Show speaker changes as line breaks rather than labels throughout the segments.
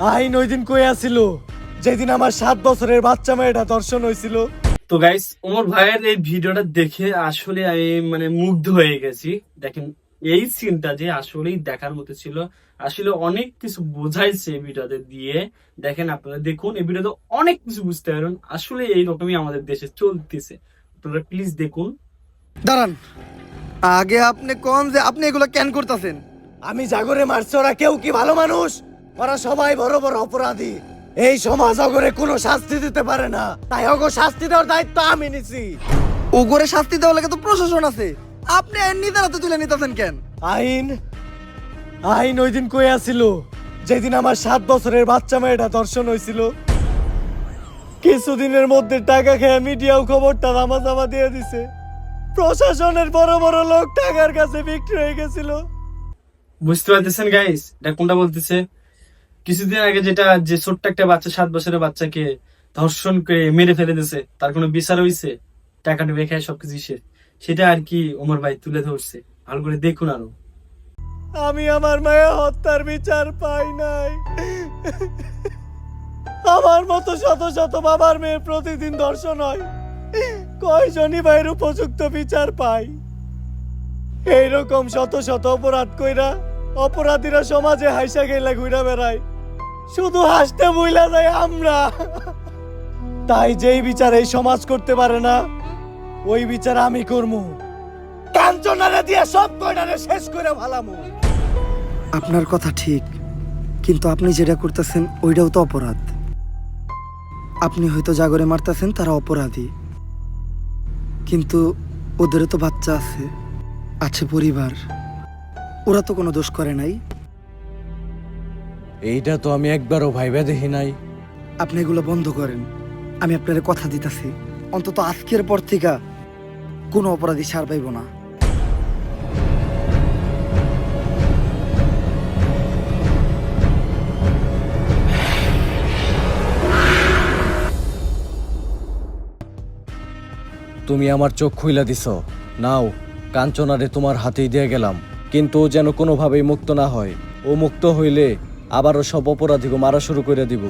আইন ওই দিন কই আছিল যেদিন আমার 7 বছরের বাচ্চা মেয়েটা দর্শন হয়েছিল।
তো গাইস, ওমর ভাইয়ের এই ভিডিওটা দেখে আসলে আমি মুগ্ধ হয়ে গেছি। দেখেন, এই সিনটা যে আসলেই দেখার মতো ছিল। আসলে অনেক কিছু বোঝাইছে এই ভিডিওতে দিয়ে। দেখেন, আপনারা দেখুন, এই ভিডিওতে অনেক কিছু বুঝতে পারেন। আসলে এইরকমই আমাদের দেশে চলতেছে। আপনারা প্লিজ দেখুন।
দাঁড়ান, আগে আপনি কোন যে আপনি এগুলো কেন করতেছেন?
আমি জাগরে মারছি, ওরা কেউ কি ভালো মানুষ? ওরা সবাই বড় বড় অপরাধী। এই সমাজ অগরে কোনো শাস্তি দিতে পারে না, তাই অগ শাস্তি দেওয়ার দায়িত্ব আমি নিছি।
ওগরে শাস্তি দেওয়ার লাগে তো প্রশাসন আছে, আপনি আইন নিজের হাতে তুলে নিতেছেন কেন?
আইন আইন ওই দিন কই আছিল যেদিন আমার 7 বছরের বাচ্চা মেয়েটা দর্শন হয়েছিল। কিছুদিনের মধ্যে টাকা খেয়ে মিডিয়াও খবরটা রামাজামা দিয়ে দিছে। প্রশাসনের বড় বড় লোক টাকার কাছে বিক্রি হয়ে গেছিল।
বুঝতে পারতেছেন গাইস, এটা কোনটা বলতেছে? কিছুদিন আগে যে ছোট্ট একটা বাচ্চা, 7 বছরের বাচ্চাকে ধর্ষণ করে মেরে ফেলে দিয়েছে, তার কোনো বিচার হইছে? টাকা ডুবে খায় সবকিছু শেষ। সেটা আর কি ওমর ভাই তুলে ধরছে। ভালো করে দেখুন আরো।
আমি আমার মায়ের হত্যার বিচার পাই নাই। আমার মতো শত শত বাবার মেয়ের প্রতিদিন ধর্ষণ হয়, কয়জনই ভাইয়ের উপযুক্ত বিচার পাই? এইরকম শত শত অপরাধ কইরা অপরাধীরা সমাজে হাইসা গেলা ঘুরা বেড়ায়, শুধু হাসতে বইলা যায় আমরা। তাই যেই বিচার এই সমাজ করতে পারে না, ওই বিচার আমি করমু। কাঞ্চনারে দিয়া সব কয়টারে শেষ করে ভালামু।
আপনার কথা ঠিক, কিন্তু আপনি যেটা করতেছেন ওইটাও তো অপরাধ। আপনি হয়তো জাগরে মারতেছেন, তারা অপরাধী, কিন্তু ওদেরও তো বাচ্চা আছে, আছে পরিবার, ওরা তো কোনো দোষ করে নাই।
এইটা তো আমি একবারও ভাইবা দেখি নাই।
আপনি এগুলো বন্ধ করেন, আমি আপনার কথা দিতেছি, অন্তত আজকের পর থেকে কোনো অপরাধী ছাড় পাইব না।
তুমি আমার চোখ খুইলা দিছ, নাও কাঞ্চনারে তোমার হাতেই দিয়ে গেলাম, কিন্তু ও যেন কোনোভাবেই মুক্ত না হয়। ও মুক্ত হইলে আবারও সব অপরাধীকে মারা শুরু করে দিব।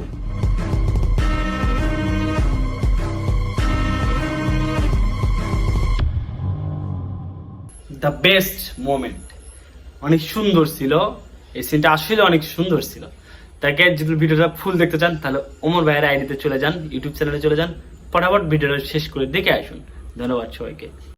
দ্য বেস্ট মোমেন্ট, অনেক সুন্দর ছিল। এই সিনটা আসলে অনেক সুন্দর ছিল। তাকে যদি ভিডিওটা ফুল দেখতে চান, তাহলে ওমর ভাইয়ের আইডিতে চলে যান, ইউটিউব চ্যানেলে চলে যান, ফটাফট ভিডিওটা শেষ করে দেখে আসুন। ধন্যবাদ সবাইকে।